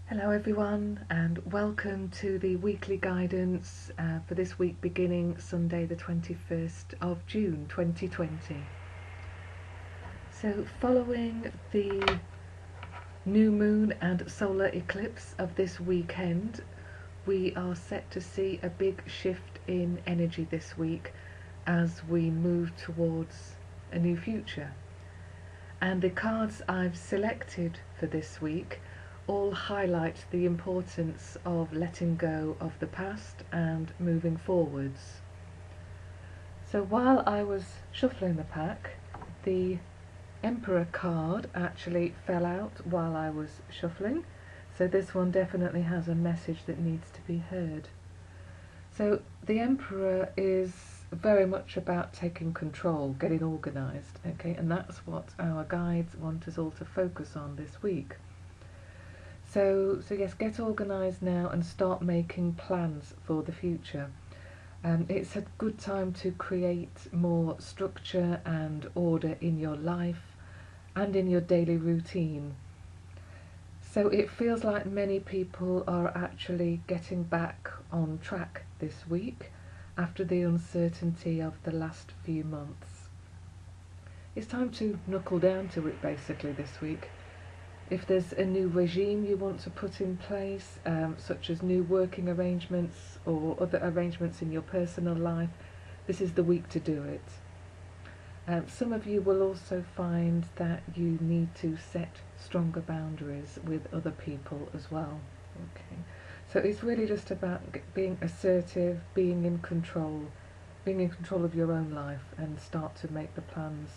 Hello everyone and welcome to the weekly guidance for this week beginning Sunday the 21st of June 2020. So following the new moon and solar eclipse of this weekend, we are set to see a big shift in energy this week as we move towards a new future. And the cards I've selected for this week all highlight the importance of letting go of the past and moving forwards. So while I was shuffling the pack, the Emperor card actually fell out while I was shuffling, so this one definitely has a message that needs to be heard. So the Emperor is very much about taking control, getting organised, okay, and that's what our guides want us all to focus on this week. So yes, get organised now and start making plans for the future. It's a good time to create more structure and order in your life and in your daily routine. So it feels like many people are actually getting back on track this week after the uncertainty of the last few months. It's time to knuckle down to it basically this week. If there's a new regime you want to put in place, such as new working arrangements or other arrangements in your personal life, this is the week to do it. Some of you will also find that you need to set stronger boundaries with other people as well. Okay, so it's really just about being assertive, being in control of your own life, and start to make the plans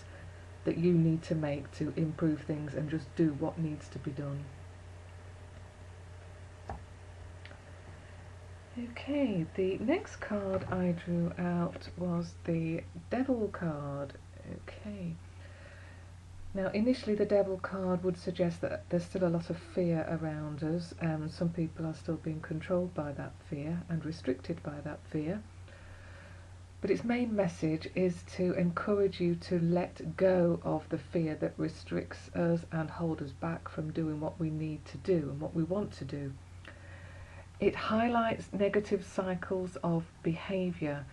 that you need to make to improve things and just do what needs to be done. Okay, the next card I drew out was the Devil card. Okay. Now initially the Devil card would suggest that there's still a lot of fear around us, and some people are still being controlled by that fear and restricted by that fear. But its main message is to encourage you to let go of the fear that restricts us and holds us back from doing what we need to do and what we want to do. It highlights negative cycles of behaviour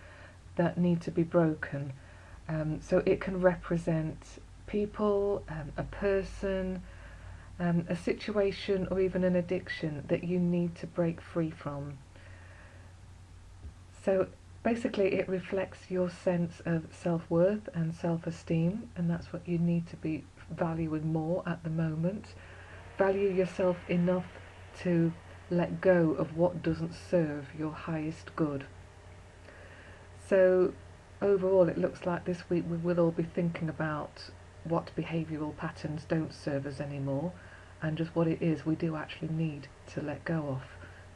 that need to be broken. So it can represent people, a person, a situation, or even an addiction that you need to break free from. So basically it reflects your sense of self-worth and self-esteem, and that's what you need to be valuing more at the moment. Value yourself enough to let go of what doesn't serve your highest good. So overall it looks like this week we will all be thinking about what behavioural patterns don't serve us anymore, and just what it is we do actually need to let go of.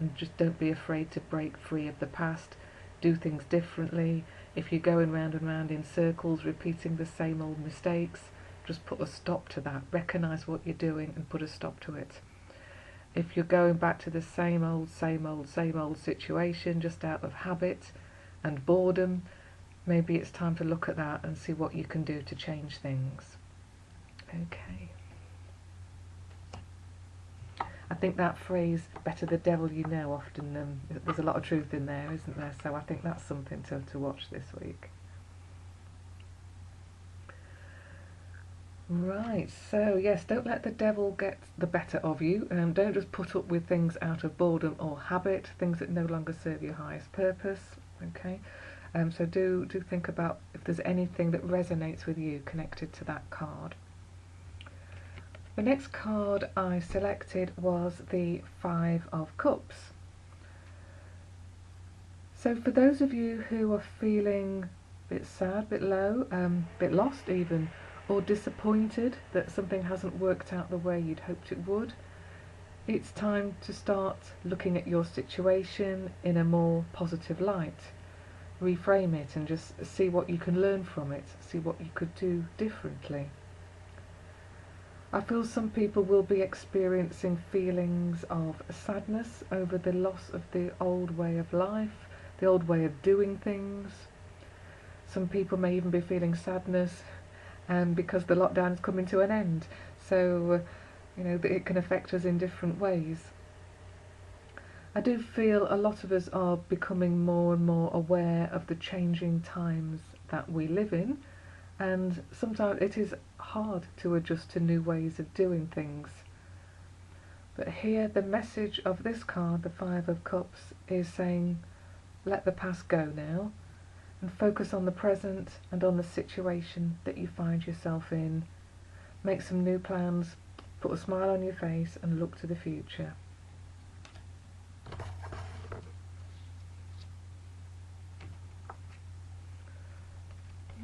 And just don't be afraid to break free of the past. Do things differently. If you're going round and round in circles repeating the same old mistakes, just put a stop to that. Recognise what you're doing and put a stop to it. If you're going back to the same old situation just out of habit and boredom, maybe it's time to look at that and see what you can do to change things. Okay. I think that phrase, better the devil you know, often there's a lot of truth in there, isn't there? So I think that's something to watch this week. Right, so yes, don't let the devil get the better of you. Don't just put up with things out of boredom or habit, things that no longer serve your highest purpose. Okay, so do think about if there's anything that resonates with you connected to that card. The next card I selected was the Five of Cups. So for those of you who are feeling a bit sad, a bit low, a bit lost even, or disappointed that something hasn't worked out the way you'd hoped it would, it's time to start looking at your situation in a more positive light. Reframe it and just see what you can learn from it, see what you could do differently. I feel some people will be experiencing feelings of sadness over the loss of the old way of life, the old way of doing things. Some people may even be feeling sadness because the lockdown is coming to an end. So, it can affect us in different ways. I do feel a lot of us are becoming more and more aware of the changing times that we live in, and sometimes it is hard to adjust to new ways of doing things. But here the message of this card, the Five of Cups, is saying let the past go now and focus on the present and on the situation that you find yourself in. Make some new plans, put a smile on your face and look to the future.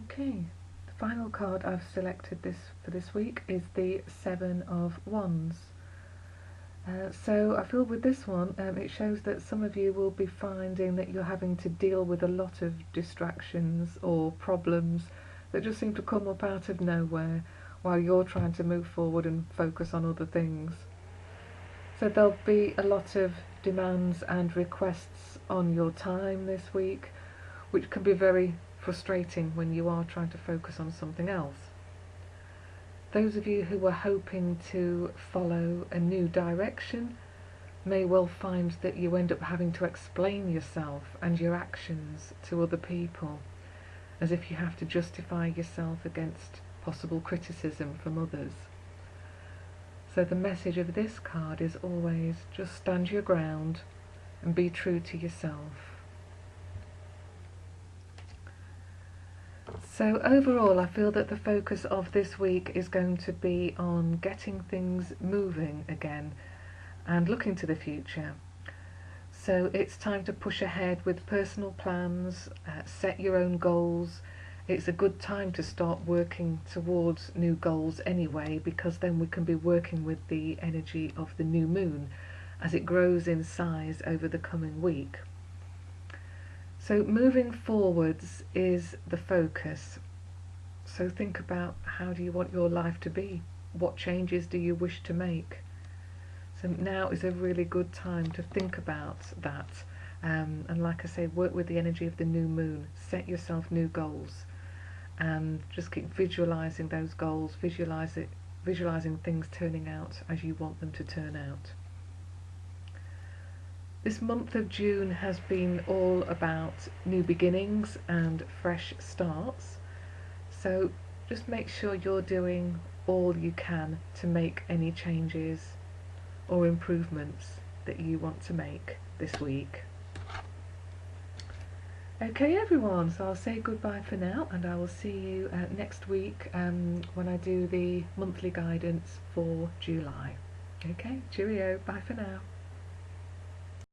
Okay, the final card I've selected for this week is the Seven of Wands. So I feel with this one, it shows that some of you will be finding that you're having to deal with a lot of distractions or problems that just seem to come up out of nowhere while you're trying to move forward and focus on other things. So there'll be a lot of demands and requests on your time this week, which can be very frustrating when you are trying to focus on something else. Those of you who were hoping to follow a new direction may well find that you end up having to explain yourself and your actions to other people, as if you have to justify yourself against possible criticism from others. So the message of this card is always just stand your ground and be true to yourself. So overall, I feel that the focus of this week is going to be on getting things moving again and looking to the future. So it's time to push ahead with personal plans, set your own goals. It's a good time to start working towards new goals anyway, because then we can be working with the energy of the new moon as it grows in size over the coming week. So moving forwards is the focus. So think about, how do you want your life to be? What changes do you wish to make? So now is a really good time to think about that. And like I say, work with the energy of the new moon. Set yourself new goals. And just keep visualising those goals, visualising things turning out as you want them to turn out. This month of June has been all about new beginnings and fresh starts, so just make sure you're doing all you can to make any changes or improvements that you want to make this week. Okay everyone, so I'll say goodbye for now, and I will see you next week when I do the monthly guidance for July. Okay, cheerio, bye for now.